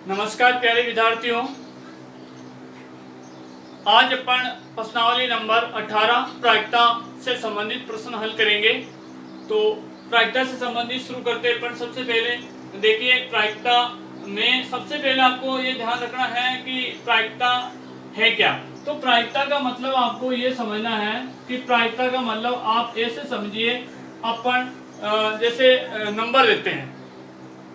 नमस्कार प्यारे विद्यार्थियों, आज अपन प्रश्नावली नंबर 18 प्रायिकता से संबंधित प्रश्न हल करेंगे। तो प्रायिकता से संबंधित शुरू करते हैं। अपन सबसे पहले देखिए, प्रायिकता में सबसे पहले आपको ये ध्यान रखना है कि प्रायिकता है क्या। तो प्रायिकता का मतलब आपको ये समझना है कि प्रायिकता का मतलब आप ऐसे समझिए, अपन जैसे नंबर देते हैं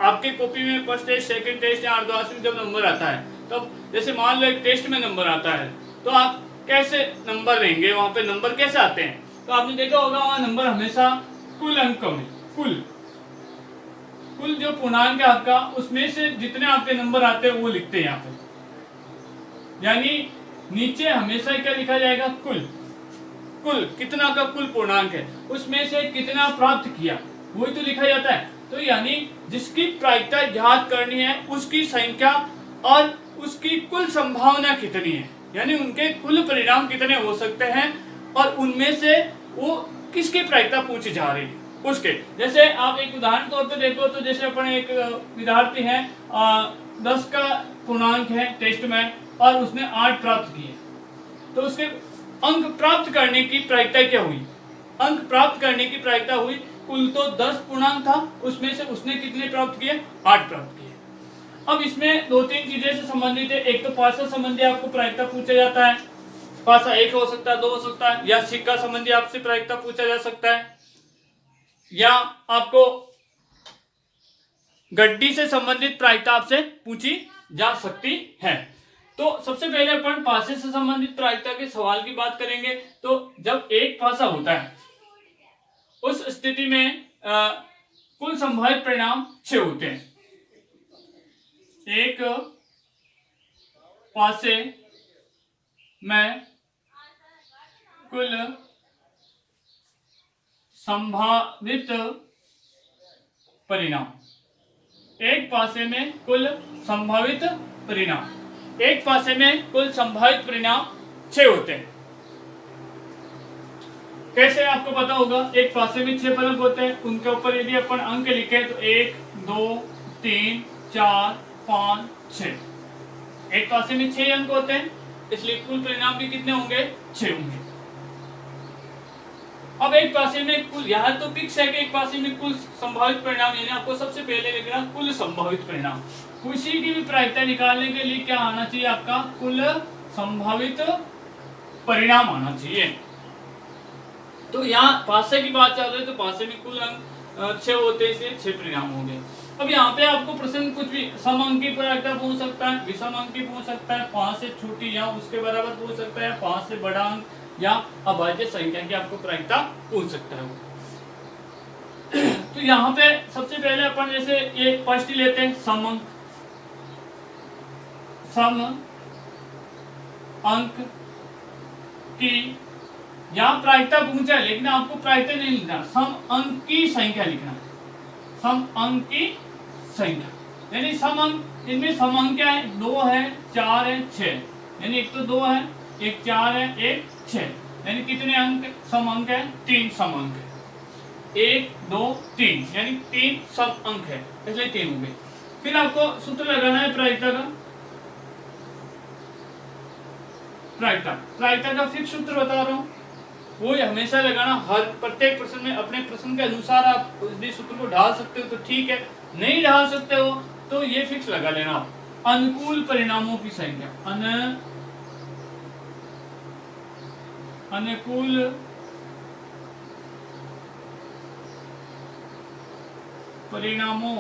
आपके कॉपी में, फर्स्ट टेस्ट, सेकंड टेस्ट या अर्धवार्षिक में जब नंबर आता है, तब जैसे मान लो एक टेस्ट में नंबर आता है, तो आप कैसे नंबर देंगे, वहां पे नंबर कैसे आते हैं। तो आपने देखा होगा वहां नंबर हमेशा कुल अंक में, कुल जो पूर्णांक है आपका, उसमें से जितने आपके नंबर आते हैं वो लिखते हैं यहाँ पे। यानी नीचे हमेशा क्या लिखा जाएगा, कुल कितना का कुल पूर्णांक है, उसमें से कितना प्राप्त किया, वही तो लिखा जाता है। तो यानी जिसकी प्रायिकता ज्ञात करनी है उसकी संख्या और उसकी कुल संभावना कितनी है, यानी उनके कुल परिणाम कितने हो सकते हैं और उनमें से वो किसकी प्रायिकता पूछी जा रही है उसके। जैसे आप एक उदाहरण तौर पे देखो, तो जैसे अपन एक विद्यार्थी है 10 का पूर्णांक है टेस्ट में और उसने 8 प्राप्त किए, तो उसके अंक प्राप्त करने की प्रायिकता क्या हुई, अंक प्राप्त करने की प्रायिकता हुई, कुल तो 10 पूर्णांक था, उसमें से उसने कितने प्राप्त किए, 8 प्राप्त किए। अब इसमें दो तीन चीजें से संबंधित है। एक तो पासा संबंधी आपको प्रायिकता पूछा जाता है, पासा 1 हो सकता है, 2 हो सकता है, या सिक्का संबंधी आपसे प्रायिकता पूछा जा सकता है, या आपको गड्डी से संबंधित प्रायिकता आपसे पूछी जा सकती है। तो सबसे पहले अपन पासे से संबंधित प्रायिकता के सवाल की बात करेंगे। तो जब एक पासा होता है उस स्थिति में कुल संभावित परिणाम 6 होते हैं। एक पासे में कुल संभावित परिणाम, एक पासे में कुल संभावित परिणाम, एक पासे में कुल संभावित परिणाम 6 होते हैं। कैसे आपको पता होगा, एक पासे में 6 फलक होते हैं, उनके ऊपर यदि अपन अंक लिखे तो 1 2 3 4 5 6, एक पासे में 6 अंक होते हैं, इसलिए कुल परिणाम भी कितने होंगे, 6 होंगे। अब एक पासे में कुल, यहां तो फिक्स है कि एक पासे में कुल संभावित परिणाम, यानी आपको सबसे पहले लिखना कुल संभावित परिणाम। किसी की भी प्रायिकता निकालने के लिए क्या आना चाहिए, आपका कुल संभावित परिणाम आना चाहिए। तो यहाँ पासे की बात चल रही है, तो पासे में कुल अंक 6 होते हैं, इसलिए 6 परिणाम हो गए। अब यहाँ पे आपको प्रश्न कुछ भी समअंकी प्रायिकता पूछ सकता है, विषम अंकी पूछ सकता है, 5 से छोटी या उसके बराबर पूछ सकता है, 5 से बड़ा अंक या अभाज्य संख्या की आपको प्रायिकता पूछ सकता है। तो यहाँ पे सबसे पहले अपन जैसे ये फर्स्ट लेते हैं, सम अंक की, यहाँ प्रायिकता पूछा है लेकिन आपको प्रायिकता नहीं लिखना, सम अंक की संख्या लिखना, सम अंक की संख्या, यानी सम अंक, इनमें सम अंक क्या है, 2 है, 4 है, 6, यानी एक तो 2 है, एक 4 है, एक 6, यानी कितने अंक सम अंक है, 3 सम अंक है, 1 2 3, यानी 3 सम अंक है, इसलिए 3 हो गए। फिर आपको सूत्र लगाना है प्रायिकता का, प्रायिकता का फिक्स सूत्र बता रहा हूं, वो हमेशा लगाना, हर प्रत्येक प्रश्न में अपने प्रश्न के अनुसार आप उस सूत्र को ढाल सकते हो तो ठीक है, नहीं ढाल सकते हो तो ये फिक्स लगा लेना आप, अनुकूल परिणामों की संख्या, अनुकूल परिणामों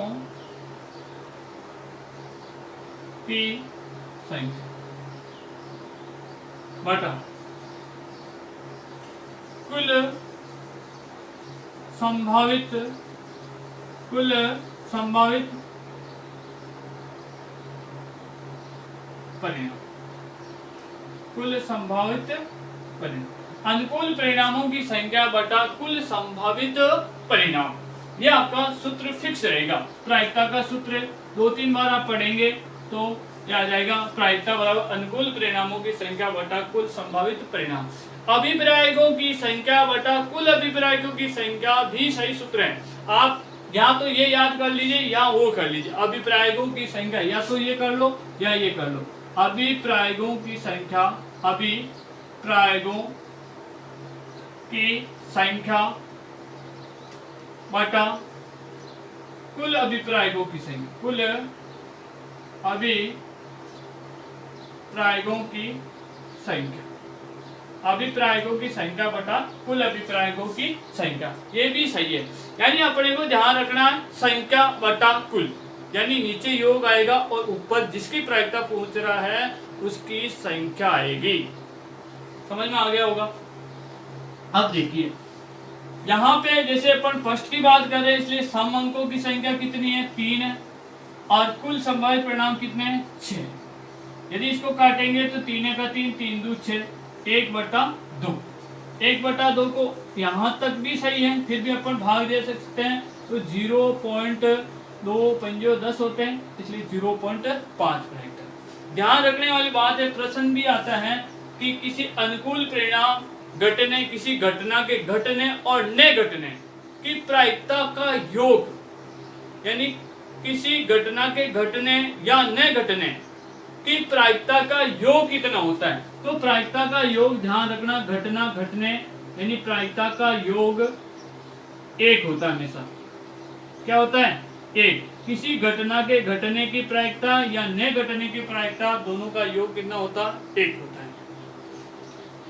की संख्या बटा कुल संभावित परिणाम, कुल संभावित परिणाम, अनुकूल परिणामों की संख्या बटा कुल संभावित परिणाम, ये आपका सूत्र फिक्स रहेगा। प्रायिकता का सूत्र 2-3 बार आप पढ़ेंगे तो क्या आ जाएगा, प्रायिकता बराबर अनुकूल परिणामों की संख्या बटा कुल संभावित परिणाम। अभिप्रायकों की संख्या बटा कुल अभिप्रायकों की संख्या भी सही सूत्र है। आप या तो ये याद कर लीजिए या वो कर लीजिए। अभिप्रायकों की संख्या या तो ये कर लो या ये कर लो। अभिप्रायकों की संख्या, अभिप्रायकों की संख्या बटा कुल अभिप्रायकों की संख्या, कुल अभिप्रायकों की संख्या, अभिप्रायकों की संख्या बटा कुल अभिप्रायकों की संख्या। ये भी सही है। यानी अपने को ध्यान रखना है संख्या बटा कुल, यानी नीचे योग आएगा और ऊपर जिसकी प्रायिकता पहुंच रहा है उसकी संख्या आएगी। समझ में आ गया होगा। अब देखिए यहाँ पे जैसे अपन फर्स्ट की बात कर रहे हैं, इसलिए सम अंकों की संख्या कितनी है, 3 है, और कुल संभावित परिणाम कितने हैं, 6। यदि इसको काटेंगे तो 3 का 3, 3 दूनी 6, 1/2। 1/2 को यहाँ तक भी सही है, फिर भी अपन भाग दे सकते हैं तो 0.2 पंजो 10 होते हैं, इसलिए 0.5 करेक्ट। ध्यान रखने वाली बात है, प्रश्न भी आता है कि किसी अनुकूल परिणाम घटने, किसी घटना के घटने और न घटने की प्रायिकता का योग, यानी किसी घटना के घटने या न घटने की प्रायिकता का योग कितना होता है। तो प्रायिकता का योग ध्यान रखना, घटना घटने यानी प्रायिकता का योग 1 होता है हमेशा। क्या होता है, 1। किसी घटना के घटने की प्रायिकता या न घटने की प्रायिकता, दोनों का योग कितना होता है, 1 होता है।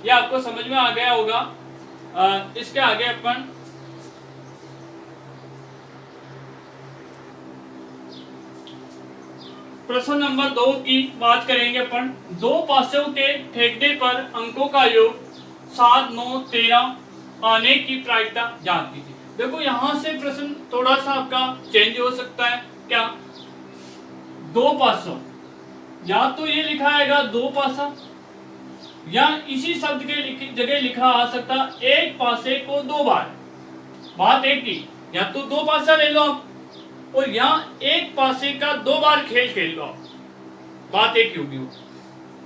यह आपको समझ में आ गया होगा। इसके आगे अपन प्रश्न नंबर 2 की बात करेंगे। अपन दो पासों के फेंकने पर अंकों का योग 7, 9, 13 आने की प्रायिकता जान कीजिए। देखो यहाँ से प्रश्न थोड़ा सा आपका चेंज हो सकता है। क्या, दो पासों, या तो ये लिखा आएगा दो पासा, या इसी शब्द के जगह लिखा आ सकता एक पासे को 2 बार। बात एक ही, या तो 2 पासा ले लो आप, और यहाँ एक पासे का 2 बार खेल लो आप, बात एक होगी।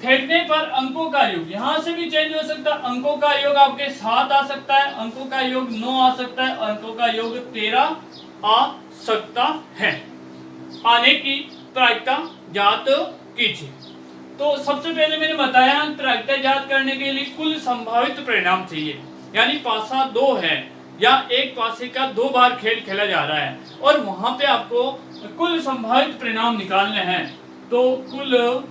फेंकने पर अंकों का योग यहां से भी चेंज हो सकता है। अंकों का योग आपके 7 आ सकता है, अंकों का योग 9 आ सकता है, अंकों का योग 13 आ सकता है। आने की प्रायिकता ज्ञात कीजिए। तो सबसे पहले मैंने बताया प्रायिकता ज्ञात करने के लिए कुल संभावित परिणाम चाहिए, यानी पासा 2 है या एक पासे का 2 बार खेल खेला जा रहा है और वहां पे आपको कुल संभावित परिणाम निकालने हैं। तो कुल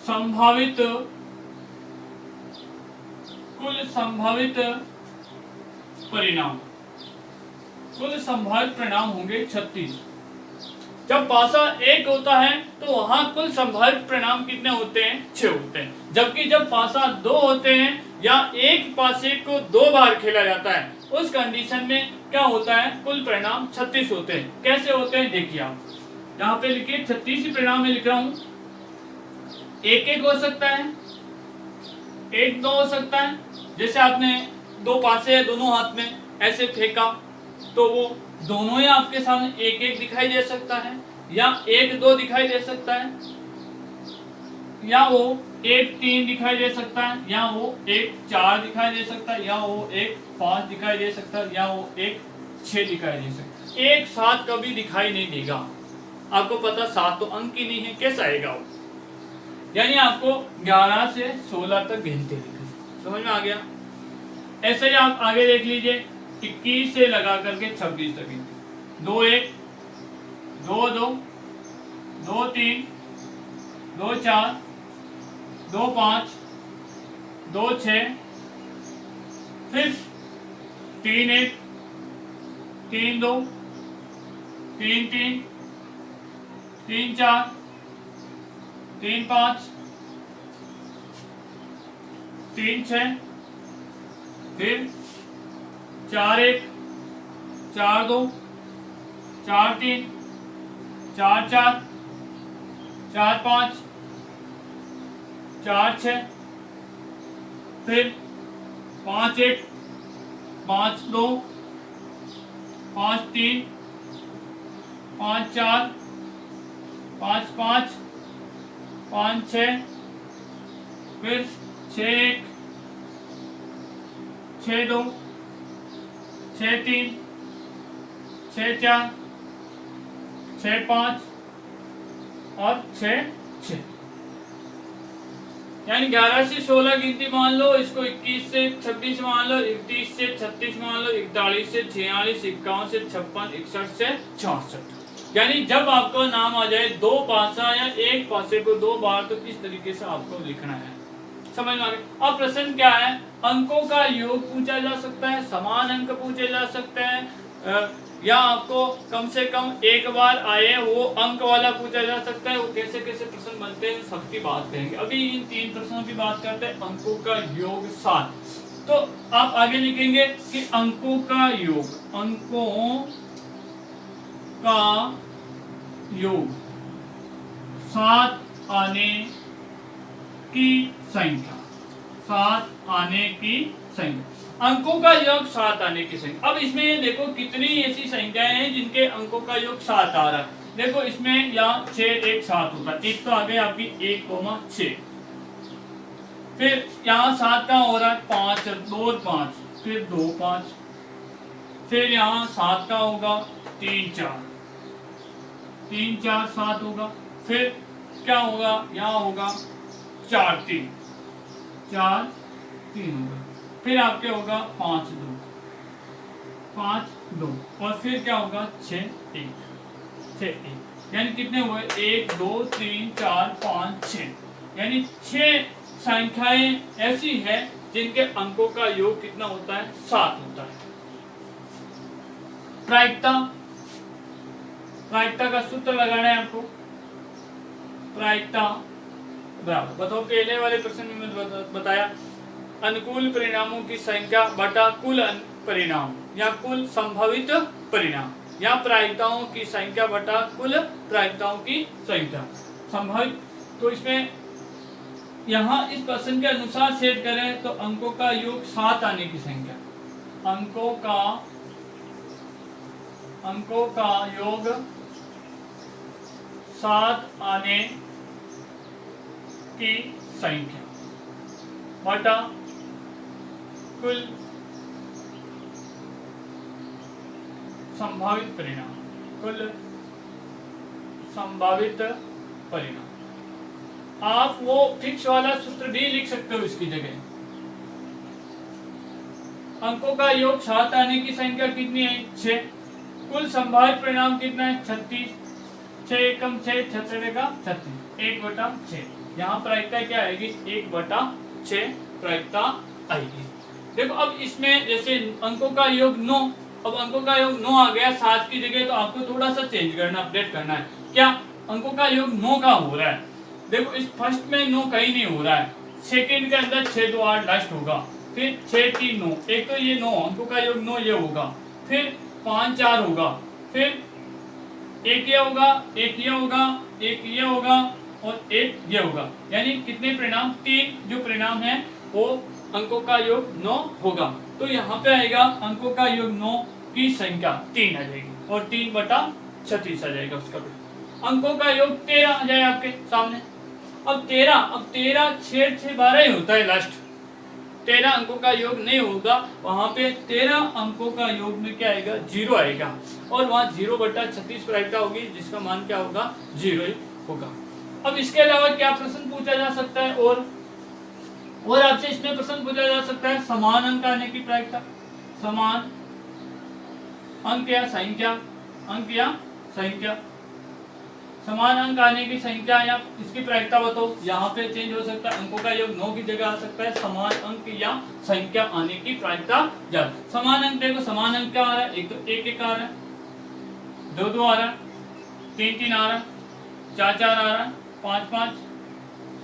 संभावित परिणाम, कुल संभावित परिणाम होंगे 36। जब पासा 1 होता है तो वहां कुल संभावित परिणाम कितने होते हैं, 6 होते हैं। जबकि जब पासा 2 होते हैं या एक पासे को 2 बार खेला जाता है, उस कंडीशन में क्या होता है, कुल परिणाम 36 होते हैं। कैसे होते हैं देखिए, आप यहाँ पे लिखिए 36 ही परिणाम में लिख रहा हूं। 1-1 हो सकता है, 1-2 हो सकता है। जैसे आपने 2 पासे है, दोनों हाथ में ऐसे फेंका तो वो दोनों ही आपके सामने 1-1 दिखाई दे सकता है, या 1-2 दिखाई दे सकता है, या वो 1-3 दिखाई दे सकता है, या वो 1-4 दिखाई दे सकता है, या वो 1-5 दिखाई दे सकता है, या वो 1-6 दिखाई दे सकता है। 1-7 कभी दिखाई नहीं देगा। आपको पता 7 तो अंक ही नहीं है, कैसा आएगा वो, यानी आपको 11 से 16 तक गिनते लिखना। समझ में आ गया। ऐसे ही आप आगे देख लीजिए, 21 से लगा करके 26 तक गिनते। 2-1, 2-2, 2-3, 2-4, 2-5, 2-6, फिर 3-1, 3-2, 3-3, 3-4, 3-5, 3-6, फिर 4-1, 4-2, 4-3, 4-4, 4-5, 4-6, फिर 5-1, 5-2, 5-3, 5-4, 5-5, 5-6, फिर 6-1, 6-2, 6-3, 6 4, 6 5 और 6 6, यानी 11 से 16 गिनती मान लो, इसको 21 से 26 मान लो, 31 से 36 मान लो, 41 से 46, 51 से 56, 61 से 66। यानी जब आपका नाम आ जाए दो पासा या एक पासे को दो बार, तो किस तरीके से आपको लिखना है, समझ में आ गया। अब प्रश्न क्या है, अंकों का योग पूछा जा सकता है, समान अंक पूछे जा सकते हैं, या आपको कम से कम एक बार आए वो अंक वाला पूछा जा सकता है। वो कैसे कैसे प्रश्न बनते हैं सबकी बात करेंगे। अभी इन 3 प्रश्नों की बात करते हैं। अंकों का योग 7, तो आप आगे लिखेंगे कि अंकों का योग, अंकों का योग 7 आने की संख्या, 7 आने की संख्या, अंकों का योग 7 आने की संख्या। अब इसमें ये देखो कितनी ऐसी संख्याएं हैं जिनके अंकों का योग 7 आ रहा है। देखो इसमें यहाँ 6 1 7 होता है, एक तो आ गई आपकी 1,6, फिर यहाँ 7 का हो रहा है 5 2 5, फिर 2 5, फिर यहाँ 7 का होगा 3 4, 3 4 7 होगा, फिर क्या होगा, यहाँ होगा 4 3 4 3 होगा, फिर आपके होगा 5 2 5 2, और फिर क्या होगा 6 1 6 1, यानी कितने हुए 1 2 3 4 5 6, यानी 6 संख्याएं ऐसी है जिनके अंकों का योग कितना होता है, 7 होता है। प्रायिकता, प्रायिकता का सूत्र लगाना है आपको। प्रायिकता बराबर, बताओ पहले वाले प्रश्न में मैंने बताया अनुकूल परिणामों की संख्या बटा कुल परिणाम या कुल संभावित परिणाम, या प्रायिकताओं की संख्या बटा कुल प्रायिकताओं की संख्या संभावित। तो इसमें यहाँ इस प्रश्न के अनुसार सेट करें तो अंकों का योग 7 आने की संख्या, अंकों का योग 7 आने की संख्या बटा कुल संभावित परिणाम, कुल संभावित परिणाम। आप वो फिक्स वाला सूत्र भी लिख सकते हो इसकी जगह। अंकों का योग 7 आने की संख्या कितनी है, 6, कुल संभावित परिणाम कितना है 36, 6 कम 6 छत्तीस का 36, 1/6। यहाँ प्रायिकता क्या आएगी, 1/6 प्रायिकता आएगी। देखो अब इसमें जैसे अंकों का योग 9, अब अंकों का योग 9 आ गया 7 की जगह, तो आपको थोड़ा सा चेंज करना, अपडेट करना है। क्या अंकों का योग 9 का हो रहा है, देखो इस फर्स्ट में 9 कहीं नहीं हो रहा है, सेकंड के अंदर 6 2 8 लास्ट होगा, फिर 6 3 9, एक तो ये 9 अंकों का योग 9 ये होगा, फिर 5 4 होगा, फिर एक ये होगा, एक ये होगा, एक ये होगा और एक ये होगा, यानी कितने परिणाम, 3 जो परिणाम है वो अंकों का योग 9 होगा। तो यहाँ पे आएगा अंकों का योग 9 की संख्या 3 आ जाएगी और 3/36 आ जाएगा उसका। अंकों का योग 13 आ जाए आपके सामने। अब 13 6 6 12 ही होता है लास्ट, 13 अंकों का योग नहीं होगा, वहां पे 13 अंकों का योग में क्या आएगा, 0 आएगा, और वहां 0/36 प्रायिकता होगी जिसका मान क्या होगा, 0 ही होगा। अब इसके अलावा क्या प्रश्न पूछा जा सकता है, और आपसे इसमें प्रश्न पूछा जा सकता है समान अंक आने की प्रायिकता, समान अंक या संख्या, अंक या संख्या, समान अंक आने की संख्या या इसकी प्रायिकता बताओ। यहाँ पे चेंज हो सकता है, अंकों का योग 9 की जगह आ सकता है समान अंक या संख्या आने की प्रायिकता ज्यादा। समान अंक देखो, समान अंक क्या आ रहा है, एक तो 1 1 आ रहा है, 2 2 आ रहा है, 3 3 आ रहा है, 4 4 आ रहा है, 5 5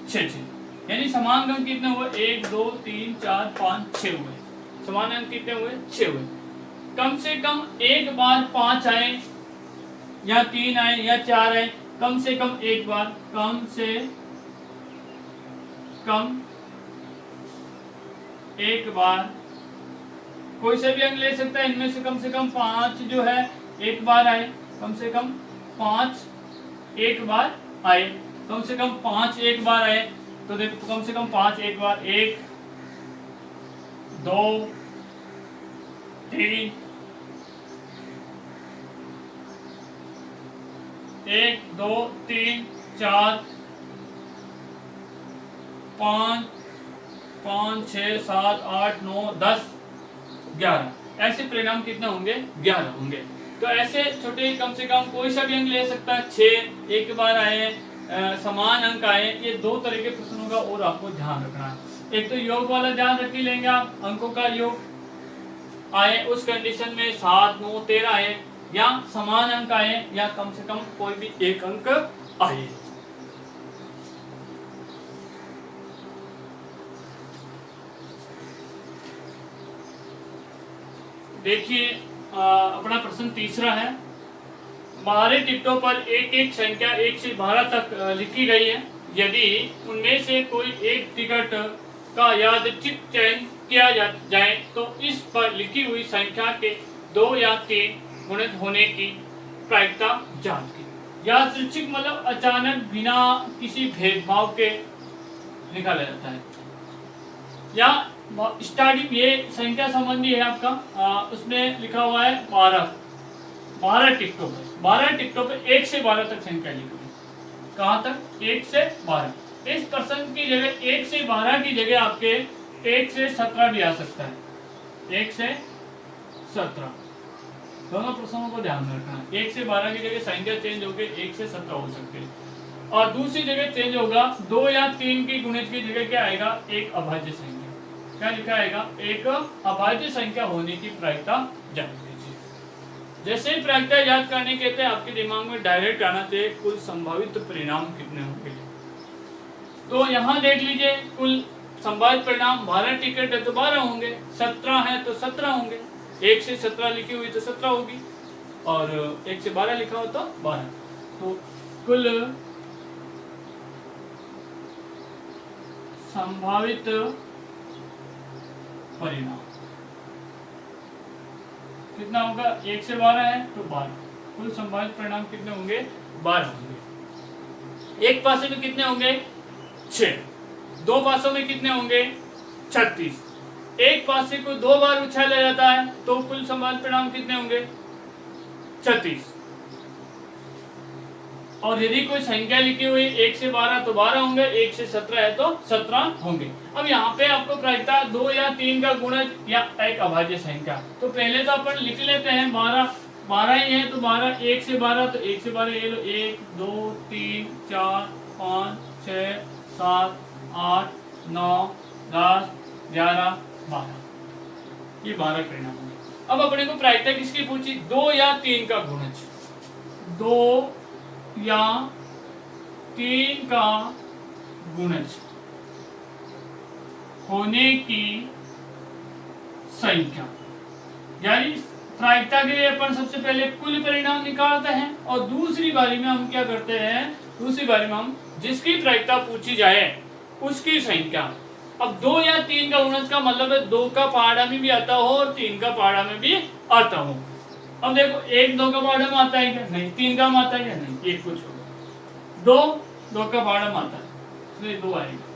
6 6, यानी समान अंक कितने हुए, 1 2 3 4 5 6 हुए, समान अंक कितने हुए, 6 हुए। कम से कम एक बार 5 आए या 3 आए या 4 आए, कम से कम एक बार, कम से कम एक बार कोई से भी अंक ले सकता है, इनमें से कम 5 जो है एक बार आए, कम से कम 5 एक बार आए, कम से कम 5 एक बार आए, तो देखो कम से कम 5 एक बार, 1 2 3 1 2 3 4 5 5 6 7 8 9 10 11 ऐसे परिणाम कितने होंगे? 11 होंगे। तो ऐसे छोटे कम से कम कोई सा भी अंक ले सकता है। 6 एक बार आए, समान अंक आए, ये दो तरह के प्रश्नों का और आपको ध्यान रखना है। एक तो योग वाला ध्यान रख ही लेंगे आप, अंकों का योग आए उस कंडीशन में 7 9 13 आए, या समान अंक आए, या कम से कम कोई भी एक अंक आए। देखिए अपना प्रश्न तीसरा है। बाहरी टिकटों पर एक एक संख्या 1 से 12 तक लिखी गई है। यदि उनमें से कोई एक टिकट का यादृच्छिक चयन किया जाए तो इस पर लिखी हुई संख्या के 2 या 3 गुणित होने की प्रायिकता जांच की। यादृच्छिक मतलब अचानक बिना किसी भेदभाव के निकाला जाता है। या स्टार्टिंग ये संख्या संबंधी है आपका, उसमें लिखा हुआ है 12 टिकटों पर, 12 टिकटों पर 1 से 12 तक संख्या लिखी हुई। कहाँ तक? 1 से 12। इस प्रश्न की जगह 1 से 12 की जगह आपके 1 से 17 भी आ सकता है। 1 से 17 दोनों प्रश्नों को ध्यान में रखना। 1 से 12 की जगह संख्या चेंज होकर 1 से 17 हो सकती है। और दूसरी जगह चेंज होगा, 2 या 3 की गुणित की जगह क्या आएगा? एक अभाज्य संख्या। क्या लिखा आएगा? एक अभाज्य संख्या होने की प्रायिकता जांच कीजिए। जैसे ही प्रायिकता याद करने कहते हैं आपके दिमाग में डायरेक्ट आना चाहिए कुल संभावित परिणाम कितने होंगे। तो यहाँ देख लीजिए, कुल संभावित परिणाम 12 टिकट है तो 12 होंगे, 17 है तो 17 होंगे, 1 से 17 लिखी हुई तो 17 होगी, और 1 से 12 लिखा हो तो 12। तो कुल संभावित परिणाम कितना होगा? 1 से 12 है तो 12। कुल संभावित परिणाम कितने होंगे? 12 होंगे। एक पासे में कितने होंगे? 6। दो पासों में कितने होंगे? 36। एक पासे को 2 बार उछाला जाता है तो कुल संभावित परिणाम कितने होंगे? 36। और यदि कोई संख्या लिखी हुई 1 से 12 तो 12 होंगे, 1 से 17 है तो 17 होंगे। अब यहाँ पे आपको प्रायिकता 2 या 3 का गुणज या एक अभाज्य संख्या। तो पहले तो अपन लिख लेते हैं 12 ही है तो 12, 1 से 12 तो 1 से 12 ये लो, 1 2 3 4 5 6 7 8 9 10 11 12, ये 12 परिणाम होंगे। अब अपने को प्रायिकता किसकी पूछी? 2 या 3 का गुणज, 2 या 3 का गुणज होने की संख्या। यानी प्रायिकता के लिए अपन सबसे पहले कुल परिणाम निकालते हैं, और दूसरी बारी में हम क्या करते हैं? दूसरी बारी में हम जिसकी प्रायिकता पूछी जाए उसकी संख्या। अब 2 या 3 का गुणज का मतलब है 2 का पहाड़ा में भी आता हो और 3 का पहाड़ा में भी आता हो। अब देखो 1 2 का पहाड़ा में आता है क्या? नहीं। 3 का में आता है क्या? नहीं। एक कुछ होगा। 2 का पहाड़ा में आता है इसलिए 2 आएगा।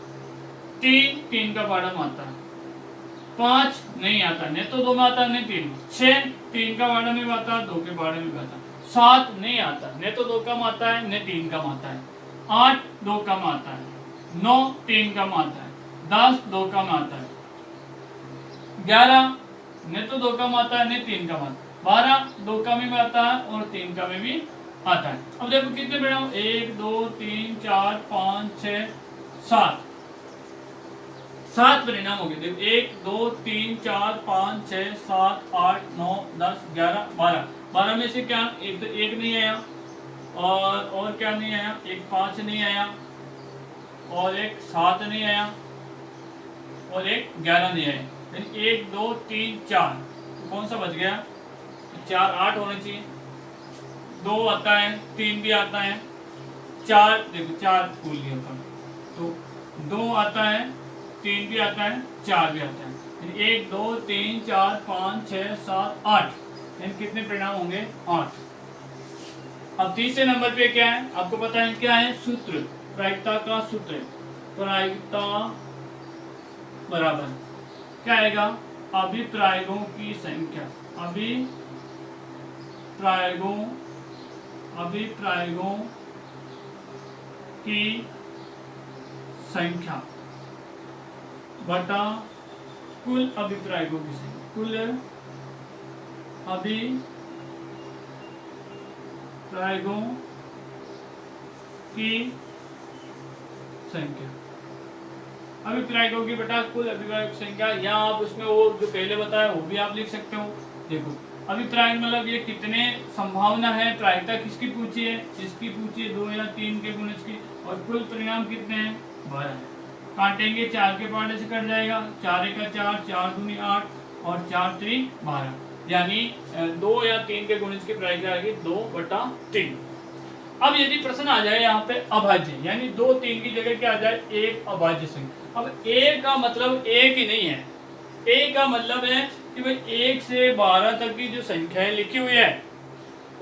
3 का पहाड़ा में आता है। 5 नहीं आता, नहीं तो 2 में आता है, नहीं 3 में। 6 3 का पहाड़ा में भी आता है, 2 के पहाड़े में भी आता है। 7 नहीं आता, नहीं तो 2 का में आता है, नहीं 3 का में आता है। 8 2 का में आता है। 9 3 का में आता है। 10 2 का में आता है। 11 नहीं तो 2 का में आता है, नहीं 3 का में आता है। 12 2 का में भी आता है और 3 का में भी आता है। अब देखो कितने परिणाम? 1 2 3 4 5 6 7 7 परिणाम हो गए। देखो 1 2 3 4 5 6 7 8 9 10 11 12। 12 में से क्या एक तो 1 नहीं आया, और क्या नहीं आया? एक 5 नहीं आया, और एक 7 नहीं आया, और एक 11 नहीं आया। 1 2 3 4 तो कौन सा बच गया? 4 8 होने चाहिए। 2 आता है, 3 भी आता है, 4 देखो 4 भूल गया अपन, तो 2 आता है, 3 भी आता है, 4 भी आता है। 1 2 3 4 5 6 7 8, कितने परिणाम होंगे? 8। अब तीसरे नंबर पे क्या है? आपको पता है क्या है? सूत्र, प्रायिकता का सूत्र। प्रायिकता बराबर क्या आएगा? अभिप्रायकों की संख्या, अभिप्रायकों अभिप्रायों की संख्या बटा कुल अभिप्रायों की संख्या, कुल अभिप्रायों की संख्या, अभिप्रायों की बटा कुल अभिप्रायों की संख्या, या आप उसमें वो जो पहले बताया वो भी आप लिख सकते हो। देखो अभिप्राय मतलब ये कितने संभावना है, प्रायिकता किसकी पूछी है, इसकी पूछी है 2 या 3 के गुणज की, और कुल परिणाम कितने हैं 12 है। काटेंगे 4 के पार्ट से कट जाएगा, 4 का 4, 4 दूनी 8 और 4 3 12, यानी 2 या 3 के गुणज की प्रायिकता आएगी 2/3। अब यदि प्रश्न आ जाए यहाँ पे अभाज्य, यानी 2 3 की जगह क्या आ जाए, एक अभाज्य संख्या। अब एक का मतलब एक ही नहीं है, एक का मतलब है कि भाई 1 से 12 तक की जो संख्याएं लिखी हुई है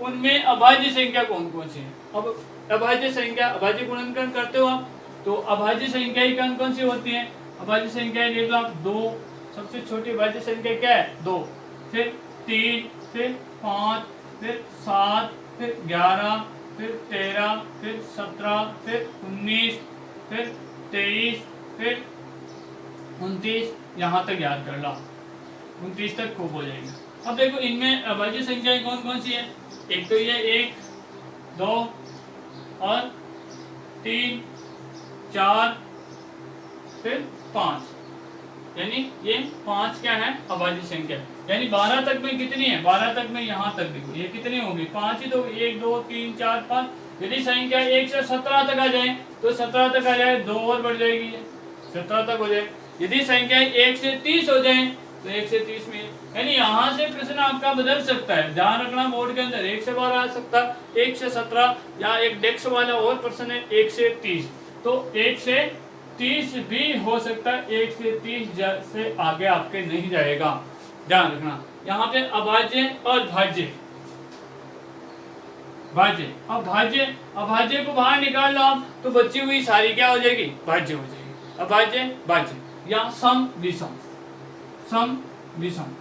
उनमें अभाज्य संख्या कौन कौन सी है। अब अभाज्य संख्या, अभाज्य गुणनखंड करते हो आप, तो अभाज्य संख्याएं कौन कौन सी होती हैं। अभाज्य संख्याएं देख लो आप, 2 सबसे छोटी अभाज्य संख्या क्या है 2, फिर 3, फिर 5, फिर 7, फिर 11, फिर 13, फिर 17, फिर 19, फिर 23, फिर 29, यहाँ तक याद कर लो, 29 तक खूब हो जाएगा। अब देखो इनमें अभाज्य संख्याएं कौन कौन सी है, एक तो ये 1 2 और 3 4 फिर 5, यानी ये 5 क्या है अभाज्य संख्या, यानी 12 तक में कितनी है, 12 तक में यहाँ तक देखो ये कितनी होगी 5 ही तो, 1 2 3 4 5। यदि संख्या 1 से 17 तक आ जाए तो 17 तक आ जाए, 2 और बढ़ जाएगी, ये 17 तक हो जाए। यदि संख्या 1 से 30 हो जाए तो 1 से 30 में, यानी यहाँ से प्रश्न आपका बदल सकता है। ध्यान रखना बोर्ड के अंदर 1 से 12 आ सकता है, 1 से 17, या एक डेस्क वाला और प्रश्न है 1 से 30, तो 1 से 30 भी हो सकता है, 1 से 30 से आगे आपके नहीं जाएगा। ध्यान रखना यहाँ पे अभाज्य और भाज्य, भाज्य अब भाज्य, अभाज्य को बाहर निकाल लो आप तो बची हुई सारी क्या हो जाएगी, भाज्य हो जाएगी। अभाज्य भाज्य या सम विषम, सम विषम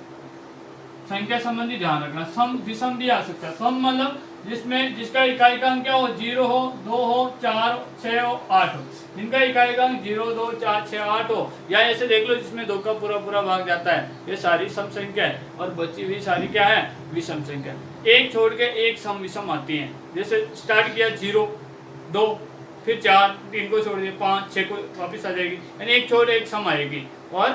संख्या संबंधी ध्यान रखना, सम विषम भी आ सकता है। सम मतलब जिसमें जिसका इकाईकांक क्या हो, 0 हो, 2 हो, 4 6 हो, 8 हो, जिनका इकाईकांक 0 2 4 6 8 हो, या ऐसे देख लो जिसमें 2 का पूरा पूरा भाग जाता है, ये सारी सम संख्या है, और बची हुई सारी क्या है विषम संख्या। एक छोड़ के एक सम विषम आती है, जैसे स्टार्ट किया 0 2 फिर 4 3 को छोड़ दिए 5 6 को वापस आ जाएगी, यानी एक छोड़ एक सम आएगी और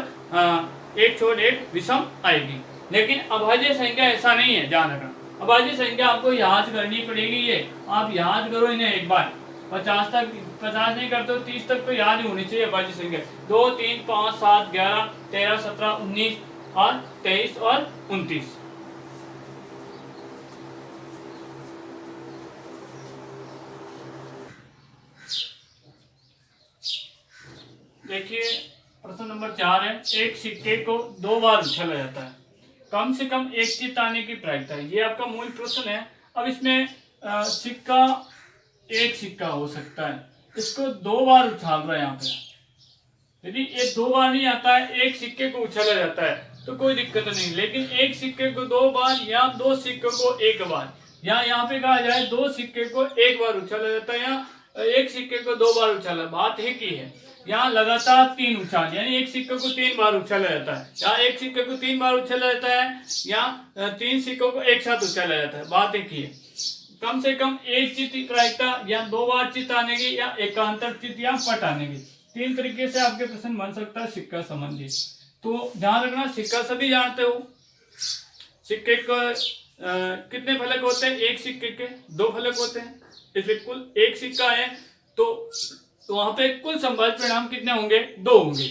एक छोड़ एक विषम आएगी। लेकिन अभाज्य संख्या ऐसा नहीं है, ध्यान रखना। अभाज्य संख्या आपको याद करनी पड़ेगी, ये आप याद करो इन्हें एक बार, 50 तक, 50 नहीं करते 30 तक तो याद ही होनी चाहिए अभाज्य संख्या। 2 3 5 7 11 13 17 19 और 23 और 29। देखिए प्रश्न नंबर 4 है, एक सिक्के को 2 बार उछाला जाता है, कम से कम एक चित आने की प्रायिकता है। ये आपका मूल प्रश्न है। अब इसमें सिक्का, एक सिक्का हो सकता है, इसको 2 बार उछाल रहा है यहाँ पे। यदि ये 2 बार नहीं आता है, एक सिक्के को उछाला जाता है तो कोई दिक्कत नहीं, लेकिन एक सिक्के को 2 बार या 2 सिक्कों को 1 बार, या यहाँ पे कहा जाए 2 सिक्के को 1 बार उछाला जाता है, या एक सिक्के को 2 बार उछाला, बात एक ही है। यहाँ लगातार 3 उछाल, यानी एक सिक्के को 3 बार उछाला जाता है, या एक सिक्के को 3 बार उछाला जाता है, या 3 सिक्कों को एक साथ उछाला जाता है, बात एक ही है। कम से कम एक चित प्रायिकता, या 2 बार चित आने की, या एकांतर चित या पट आने की, 3 तरीके से आपके प्रश्न बन सकता है सिक्का संबंधी। तो ध्यान रखना, सिक्का सभी जानते हो, सिक्के को कितने फलक होते हैं, एक सिक्के के 2 फलक होते हैं, इसलिए कुल एक सिक्का है तो वहां पे कुल संभावित परिणाम कितने होंगे, 2 होंगे।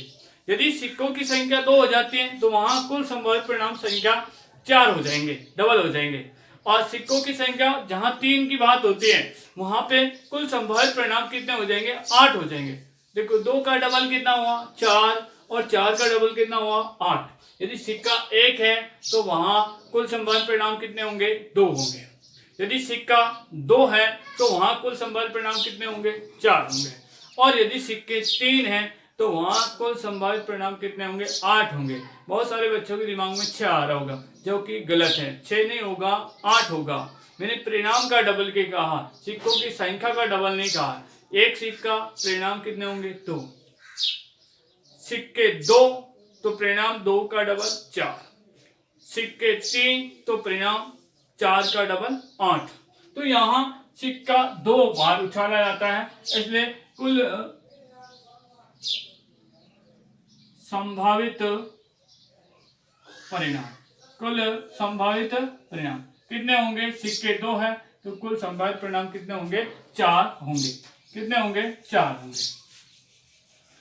यदि सिक्कों की संख्या 2 हो जाती है तो वहां कुल संभावित परिणाम संख्या 4 हो जाएंगे, डबल हो जाएंगे। और सिक्कों की संख्या जहां 3 की बात होती है वहां पे कुल संभावित परिणाम कितने हो जाएंगे, 8 हो जाएंगे। देखो 2 का डबल कितना हुआ 4, और 4 का डबल कितना हुआ 8। यदि सिक्का 1 है तो वहां कुल संभावित परिणाम कितने होंगे, 2 होंगे। यदि सिक्का 2 है तो वहां कुल संभावित परिणाम कितने होंगे, 4 होंगे। और यदि सिक्के 3 हैं तो वहां कुल संभावित परिणाम कितने होंगे, 8 होंगे। बहुत सारे बच्चों के दिमाग में 6 आ रहा होगा, जो कि गलत है, 6 नहीं होगा 8 होगा। मैंने परिणाम का डबल के कहा, सिक्कों की संख्या का डबल नहीं कहा। एक सिक्का परिणाम कितने होंगे? 2। सिक्के 2 तो परिणाम 2 का डबल 4। सिक्के 3 तो परिणाम 4 का डबल 8। तो यहाँ सिक्का 2 बार उछाला जाता है, इसलिए कुल संभावित परिणाम कितने होंगे? सिक्के 2 है तो कुल संभावित परिणाम कितने होंगे? 4 होंगे। कितने होंगे? 4 होंगे।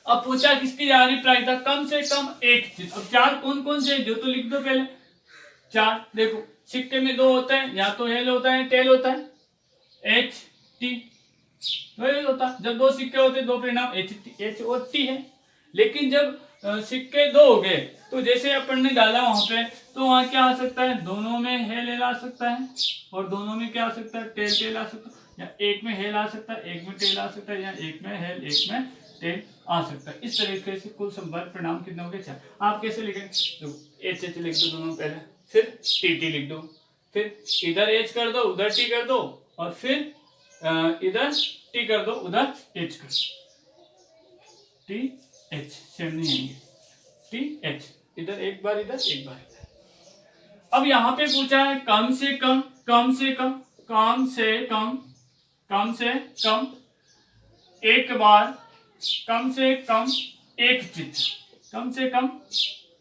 अब पूछा किसकी जा रही प्रायिकता? कम से कम एक चित। अब 4 कौन कौन से जो तो लिख दो पहले। 4 देखो, सिक्के में 2 होता है, या तो हेल होता है टेल होता है, एच टी वही होता है। जब 2 सिक्के होते हैं 2 परिणाम एच और टी है। लेकिन जब सिक्के 2 हो गए तो जैसे अपन ने डाला वहां पे, तो वहां क्या आ सकता है? दोनों में हेल आ सकता है, और दोनों में क्या आ सकता है? टेल आ सकता है, या एक में हेल आ सकता है, एक में टेल आ सकता है, या एक में हेल एक में टेल आ सकता है। इस तरीके से कुल संभावित परिणाम कितने होंगे? 4। आप कैसे लिखेंगे? तो एच लिख दो दोनों पहले, फिर टी लिख दो, फिर इधर एच कर दो उधर टी कर दो, और फिर इधर टी कर दो उधर एच कर दो। टी एच सेम नहीं आएंगे, टी एच इधर एक बार इधर एक बार इधर। अब यहाँ पे पूछा है कम से कम एक बार, कम से कम एक चित्र, कम से कम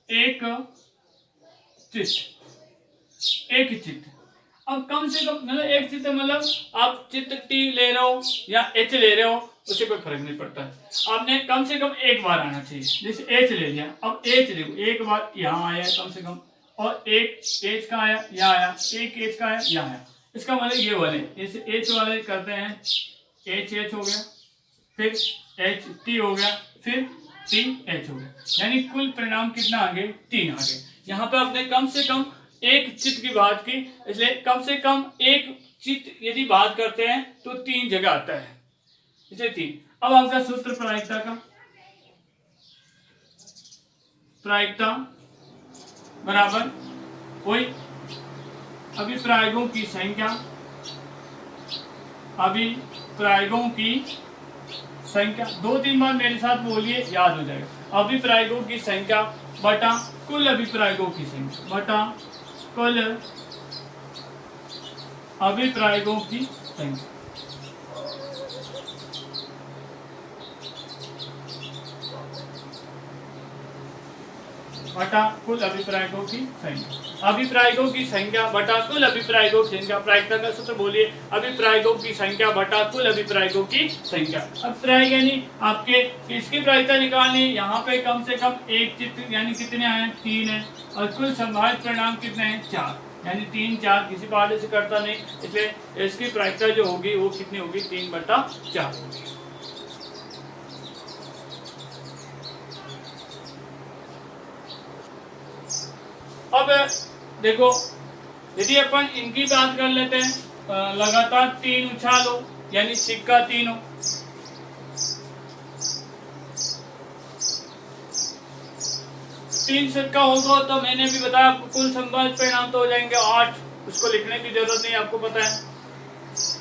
एक चित्र। अब कम से कम मतलब एक चित्र, मतलब आप चित्र टी ले रहे हो या एच ले रहे हो, उससे कोई फर्क नहीं पड़ता है। आपने कम से कम एक बार आना चाहिए। जैसे एच ले लिया, अब एच देखो एक बार यहाँ आया कम से कम, और एक एच का आया यहाँ आया, एक एच का आया यहाँ आया। इसका मतलब ये वाले जैसे एच वाले करते हैं, एच हो गया, फिर एच टी हो गया, फिर टी एच हो गया, यानी कुल परिणाम कितना आ गए? 3 आ गए। यहाँ पे आपने कम से कम एक चित्र की बात की, इसलिए कम से कम एक चित्र यदि बात करते हैं तो 3 जगह आता है, इसलिए 3। अब आपका सूत्र प्रायिकता का, प्रायिकता बराबर वही अभिप्रायों की संख्या, अभिप्रायों की संख्या 2-3 बार मेरे साथ बोलिए, याद हो जाएगा। अभिप्रायों की संख्या बटा कुल अभिप्रायों की संख्या, बटा कुल अभिप्रायों की संख्या। बटा कुल अभिप्रायों की संख्या, अभिप्रायों की संख्या बटा कुल अभिप्रायों की संख्या। प्रायिकता का सूत्र बोलिए, अभिप्रायों की संख्या बटा कुल अभिप्रायों की संख्या। अब प्रायिक यानी आपके इसकी प्रायिकता निकालनी, यहाँ पे कम से कम एक चित्र यानी कितने आए? 3 है, और कुल संभावित परिणाम कितने हैं? 4, यानी 3 4 किसी पहाड़े से करता नहीं, इसलिए इसकी प्रायिकता जो होगी वो कितनी होगी? 3/4 होगी। अब देखो, यदि अपन इनकी बात कर लेते हैं, लगातार 3 उछालो यानी सिक्का 3 हो, 3 सिक्का होगा तो मैंने भी बताया आपको कुल संभावित परिणाम तो हो जाएंगे 8, उसको लिखने की जरूरत नहीं, आपको पता है।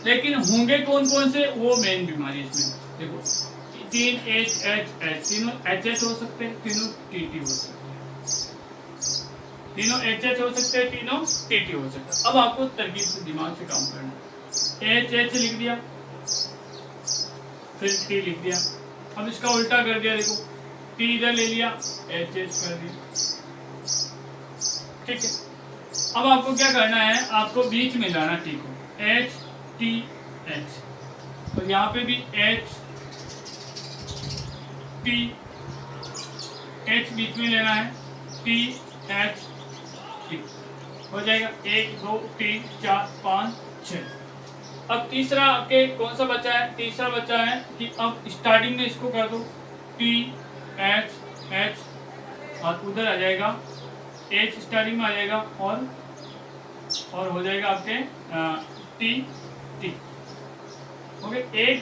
लेकिन होंगे कौन कौन से, वो मेन बीमारी इसमें देखो, 3 एच एच एच, तीनों एच एच हो सकते हैं, तीनों टी टी हो सकते हैं, तीनों एच एच हो सकते हैं, तीनों टी टी हो सकते हैं। अब आपको तरकीब से दिमाग से काम करना है। एच एच लिख दिया, फिर टी लिख दिया। अब इसका उल्टा कर दिया, देखो टी इधर ले लिया, एच एच कर दिया, ठीक है। अब आपको क्या करना है, आपको बीच में लाना टी को, एच टी एच, तो यहाँ पे भी एच टी एच बीच में लेना है, टी एच हो जाएगा 1 2 3 4 5 6। अब तीसरा आपके कौन सा बचा है? तीसरा बचा है कि अब स्टार्टिंग में इसको कर दो टी एच एच, और उधर आ जाएगा एच स्टार्टिंग में आ जाएगा, और हो जाएगा आपके टी टी। ओके, 1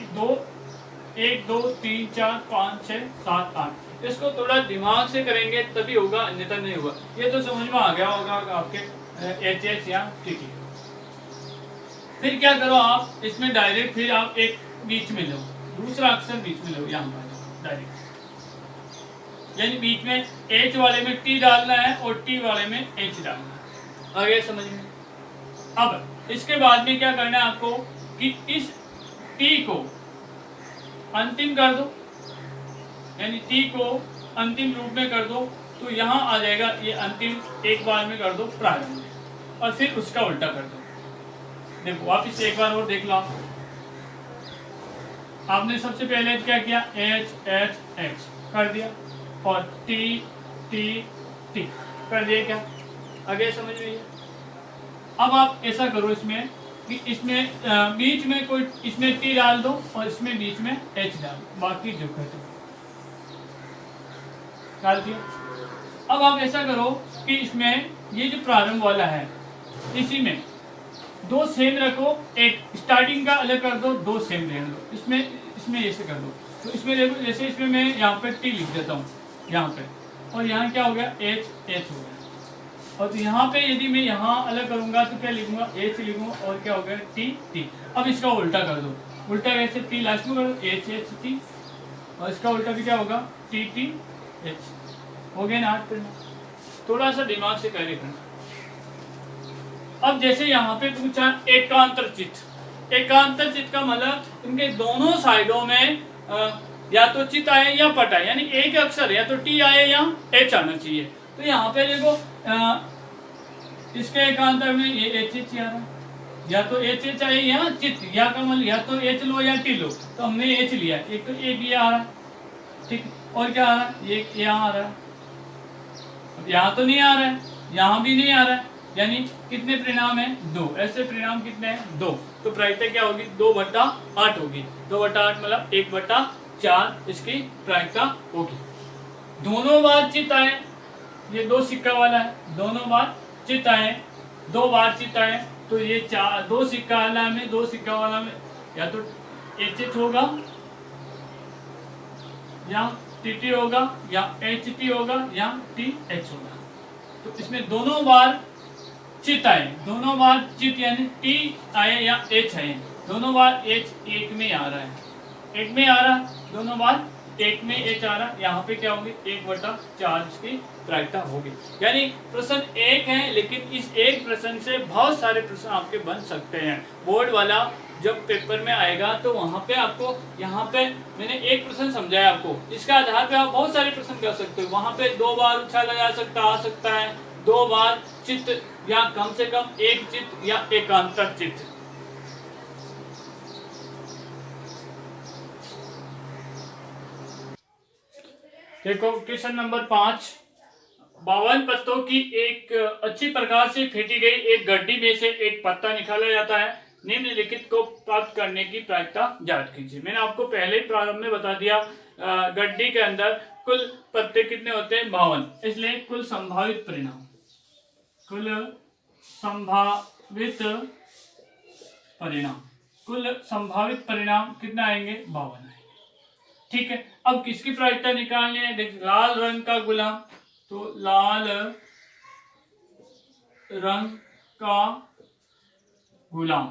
2 3 4 5 6 7 8। इसको थोड़ा दिमाग से करेंगे तभी होगा, अन्यथा नहीं होगा। ये तो समझ में आ गया होगा आपके एच एच या टी टी। फिर क्या करो आप इसमें डायरेक्ट, फिर आप एक बीच में लो, दूसरा अक्षर बीच में लो, यहाँ पर डायरेक्ट, यानी बीच में एच वाले में टी डालना है और टी वाले में एच डालना है। आगे समझ में। अब इसके बाद में क्या करना है आपको कि इस टी को अंतिम कर दो, यानी टी को अंतिम रूप में कर दो, तो यहाँ आ जाएगा ये अंतिम, एक बार में कर दो प्रारंभ, और फिर उसका उल्टा कर दो। देखो वापिस एक बार और देख लो आपने सबसे पहले क्या किया, एच एच एच कर दिया और टी टी टी कर दिया, क्या आगे समझ में। अब आप ऐसा करो इसमें कि इसमें बीच में कोई, इसमें टी डाल दो और इसमें बीच में एच डाल दो, बाकी जो कर दो डाल दिया। अब आप ऐसा करो कि इसमें ये जो प्रारंभ वाला है इसी में दो सेम रखो, एक स्टार्टिंग का अलग कर दो, दो सेम रहने दो। इसमें ऐसे कर दो, तो इसमें देखो जैसे इसमें मैं यहाँ पे टी लिख देता हूँ यहाँ पे, और यहाँ क्या हो गया, एच एच हो गया। और तो यहाँ पे यदि मैं यहाँ अलग करूँगा तो क्या लिखूंगा, एच लिखूंगा, और क्या हो गया, टी टी। अब इसका उल्टा कर दो, उल्टा कैसे, टी लास्ट में करो, एच एच टी, और इसका उल्टा भी क्या होगा, टी टी एच। हो गया ना 8 करना, थोड़ा सा दिमाग से कार्य करना। अब जैसे यहाँ पे पूछा एकांतर चित्त, एकांतर चित्त का मतलब इनके दोनों साइडों में या तो चित्त आए या पट आए, यानी एक अक्षर या तो टी आए या एच आना चाहिए। तो यहाँ पे देखो इसके एकांतर में ये एच एच आ रहा है, या तो एच एच आए या चित्त, या का मतलब या तो एच लो या टी लो, तो हमने एच लिया, एक तो एक ये आ रहा है, ठीक, और क्या आ रहा है, ये यहाँ आ रहा है। अब यहाँ तो नहीं आ रहा है, यहाँ भी नहीं आ रहा है, यानी कितने परिणाम है, 2। ऐसे परिणाम कितने हैं, 2। तो प्रायिकता क्या होगी, 2/8 होगी। 2/8 मतलब 1/4 इसकी प्रायिकता होगी। दोनों बार चित्त आए, ये 2 सिक्का वाला है, दोनों बार चित्त आए, 2 बार चित्त आए, तो ये 2 सिक्का वाला में, 2 सिक्का वाला में या तो एच एच होगा या टी टी होगा या एच टी होगा या टी एच होगा। तो इसमें दोनों बार चित्त आए, दोनों बार चित्त यानी टी आए या एच आए, दोनों बार एच एक में आ रहा है, एक में आ रहा है, दोनों बार एक में एच आ रहा है। यहाँ पे क्या होगी, 1/4 इसकी प्रायिकता होगी। यानी प्रश्न एक है, लेकिन इस एक प्रश्न से बहुत सारे प्रश्न आपके बन सकते हैं। बोर्ड वाला जब पेपर में आएगा तो वहाँ पे आपको, यहाँ पे मैंने एक प्रश्न समझाया आपको, इसके आधार पे आप बहुत सारे प्रश्न कर सकते हो। वहाँ पे 2 बार उछाला जा सकता, आ सकता है, 2 बार चित्त या कम से कम एक चित्त या एकांतर चित्त। देखो क्वेश्चन नंबर 5, 52 पत्तों की एक अच्छी प्रकार से फेंटी गई एक गड्डी में से एक पत्ता निकाला जाता है, निम्नलिखित को प्राप्त करने की प्रायिकता ज्ञात कीजिए। मैंने आपको पहले ही प्रारंभ में बता दिया, गड्डी के अंदर कुल पत्ते कितने होते हैं, 52। इसलिए कुल संभावित परिणाम, कुल संभावित परिणाम, कुल संभावित परिणाम कितना आएंगे, 52 आएंगे। ठीक है, अब किसकी प्रायिकता निकालनी है, देख लाल रंग का गुलाम, तो लाल रंग का गुलाम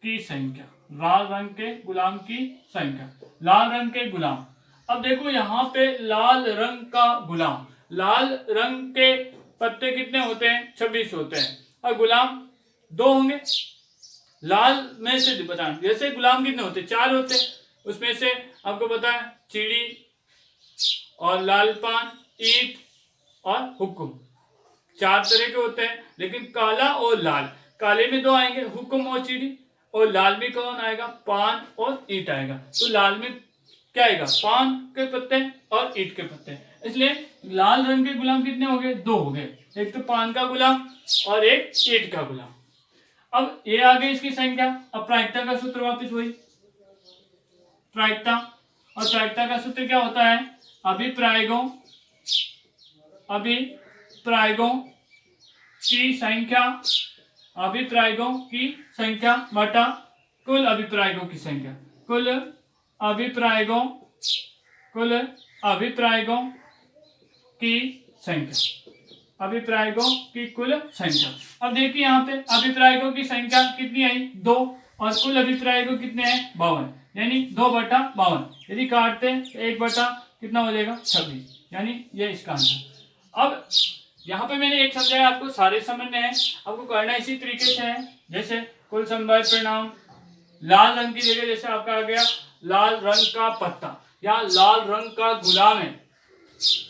की संख्या, लाल रंग के गुलाम की संख्या, लाल रंग के गुलाम। अब देखो यहाँ पे लाल रंग का गुलाम, लाल रंग के पत्ते कितने होते हैं, 26 होते हैं, और गुलाम 2 होंगे। लाल में से बताना, जैसे गुलाम कितने होते हैं, 4 होते हैं, उसमें से आपको पता है चिड़ी और लाल पान, ईंट और हुक्म, 4 तरह के होते हैं। लेकिन काला और लाल, काले में 2 आएंगे, हुक्म और चिड़ी, और लाल में कौन आएगा, पान और ईंट आएगा। तो लाल में क्या आएगा, पान के पत्ते और ईंट के पत्ते। इसलिए लाल रंग के गुलाम कितने हो गए, 2 हो गए, एक तो पान का गुलाम और एक ईंट का गुलाम। अब ये आ गई इसकी संख्या। अब प्रायिकता का सूत्र वापस वही, प्रायिकता, और प्रायिकता का सूत्र क्या होता है, अभिप्रायकों की संख्या, अभिप्रायकों की संख्या बटा कुल अभिप्रायकों की संख्या, कुल अभिप्रायकों की संख्या। अभिप्रायकों की कुल संख्या। अब देखिए यहाँ पे अभिप्रायकों की संख्या कितनी आई 2 और कुल अभिप्रायकों कितने हैं 52 यानी 2/52। यदि काटते हैं 1 कितना हो जाएगा 26 यानी ये इसका आंसर। अब यहाँ पे मैंने एक समझाया आपको सारे समझने हैं, आपको करना इसी तरीके से है। जैसे कुल संभावित परिणाम लाल रंग की जगह जैसे आपका आ गया लाल रंग का पत्ता या लाल रंग का गुलाम है,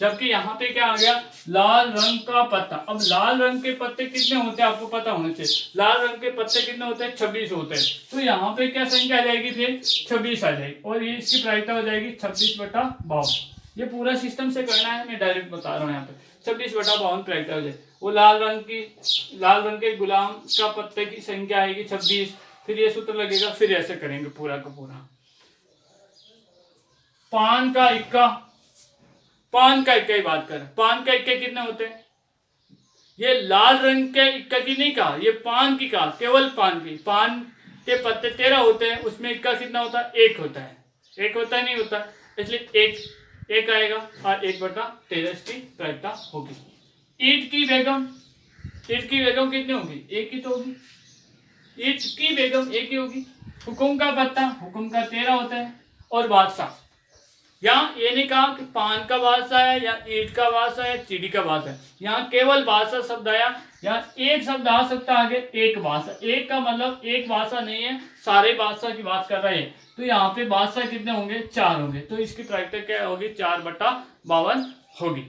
जबकि यहाँ पे क्या आ गया लाल रंग का पत्ता। अब लाल रंग के पत्ते कितने होते हैं आपको पता होना चाहिए। लाल रंग के पत्ते कितने होते हैं 26 होते हैं। तो यहाँ पे क्या संख्या आ जाएगी फिर 26 आ जाएगी और ये इसकी प्रायिकता हो जाएगी 26/52। ये पूरा सिस्टम से करना है, मैं डायरेक्ट बता रहा हूँ। यहाँ पे 26/52 प्रायिकता हो जाएगी। वो लाल रंग के गुलाम का पत्ते की संख्या आएगी 26, फिर ये सूत्र लगेगा, फिर ऐसे करेंगे पूरा का पूरा। पान का इक्का की बात करें, पान का इक्के कितने होते हैं। ये लाल रंग के इक्का की नहीं कहा, ये पान की कहा, केवल पान की। पान के पत्ते 13 होते हैं, उसमें इक्का कितना होता है 1 होता है। 1 होता है नहीं होता, इसलिए एक आएगा और 1/13 इसकी प्रायिकता होगी। ईंट की बेगम कितनी होगी 1 ही तो होगी। ईंट की बेगम 1 ही होगी। हुकुम का पत्ता हुकुम का 13 होता है। और बादशाह, यहाँ ये नहीं कहा कि पान का बादशाह है या ईंट का बादशाह है चीनी का बादशाह है, यहाँ केवल बादशाह शब्द आया। यहाँ एक शब्द आ सकता है आगे एक बादशाह। एक का मतलब एक बादशाह नहीं है, सारे बादशाह की बात कर रहे हैं। तो यहाँ पे बादशाह कितने होंगे 4 होंगे, तो इसकी प्रायिकता क्या होगी 4/52 होगी।